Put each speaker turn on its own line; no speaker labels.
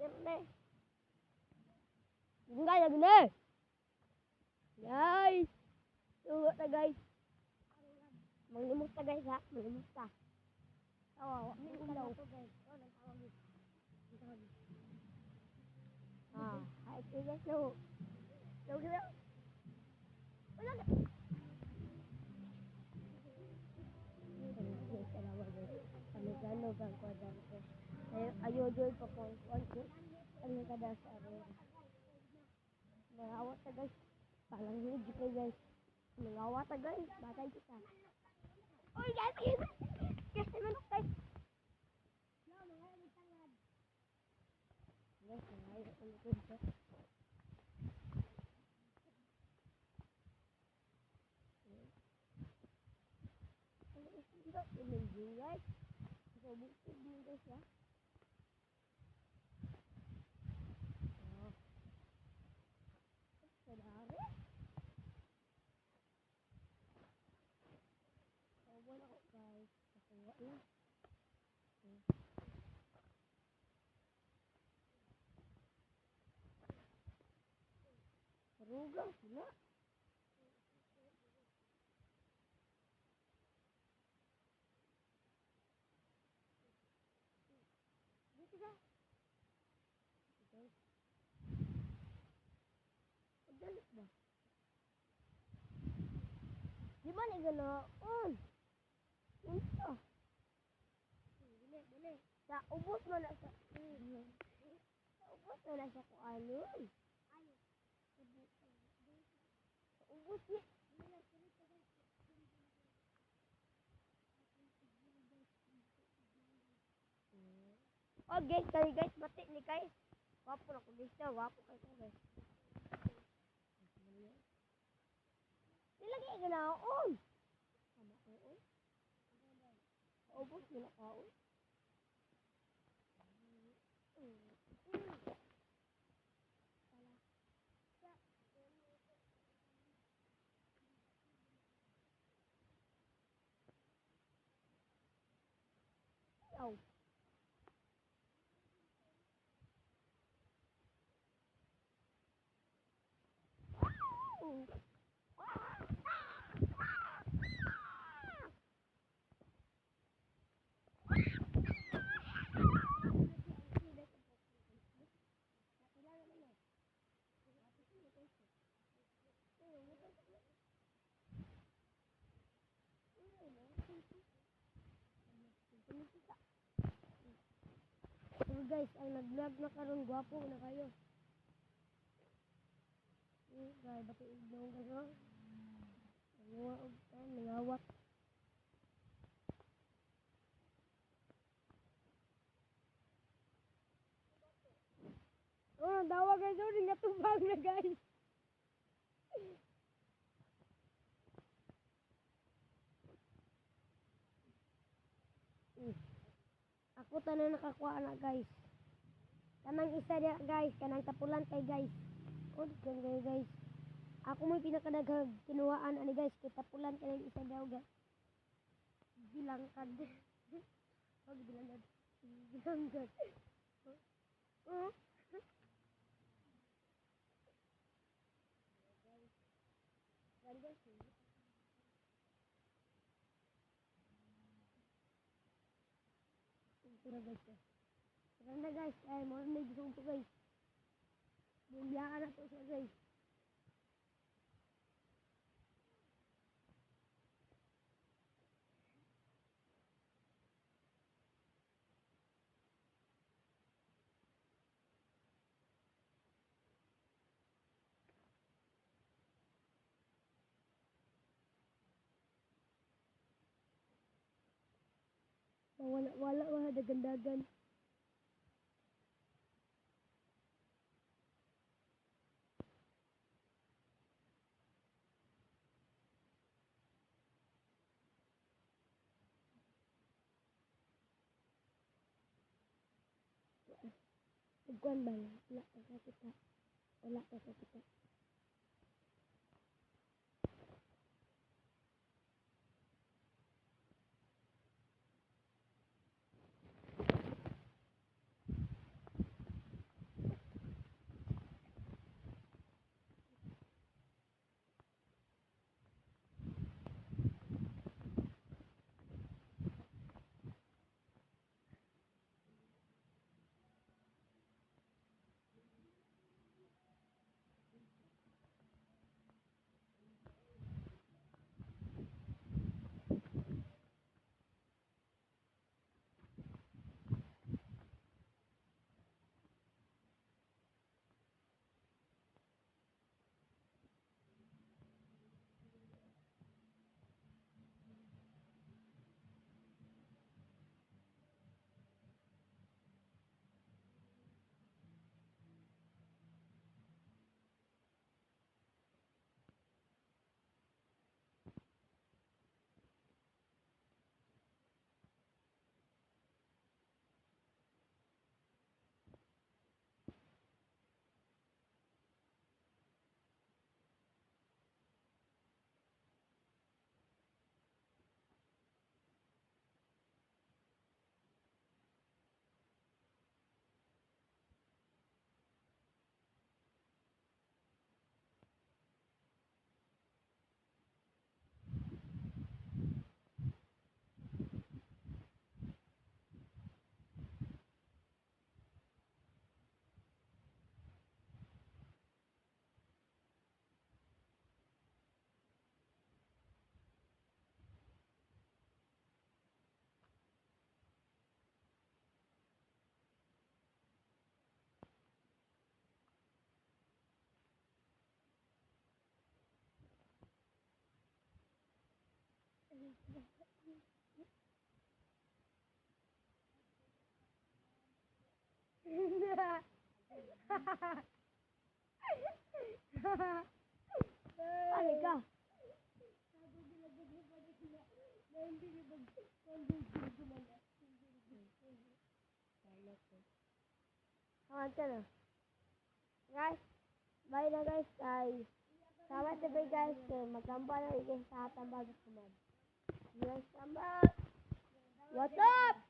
Siyempre. Ganda na ganda. Guys. Tuwa na guys. Manglimos na guys ha. Manglimos na. Tawa. May ulaw. Hi guys. No. No. Wala na. Kami gano'n ang kwadran ko. Ayodol pa po. Ano kada sa akin. Nangawat na guys. Palang hindi kayo guys. Nangawat na guys. Batay kita. Uy guys! Guys, manok guys. Guys, nangayot ang likod guys. Ini guys. So bukti din guys ya. Sadari. Wala ko guys. Nakuha na. Marugang sila. Dito ka. Okay. Pagdalit ba? Di ba na ganoon? Unsa? Dili. Sa ubos mo na sa. Sa ubos mo na siya kung ano. Sa ubos niya. Oh guys, batik ni guys. Wapo na ko guys na, wapo kayo guys. Nilagay ka na on. Tama ko on. Ubos mo na ka on. Yaw. So guys, ang nag-vlog na karon gwapo na kayo. Guys, bato ignaw kayo. Nangawat. Oh, dawa guys, oh, natubag na guys. Ako tanan nakakuha na guys. Kanang isa dia guys, kanang tapulan kay guys. Oh, guys. Ako mo pinakadaghag kinuhaan ani guys, kay tapulan kay isa daw guys. Bilang kad. Wag bilang kad. Bilang kad. Oh. Guys. Tara guys. Tara na guys, ay mo na gusto ko guys. Bumiyaan na to siya guys. Wala dagan-dagan. Iguan ba? Wala ka kita. Wala ka kita. Ano ka? Kawan ka na. Guys, bye na guys. Salamat na guys. Magkamba na guys sa tambag. Yes, tambag. What's up?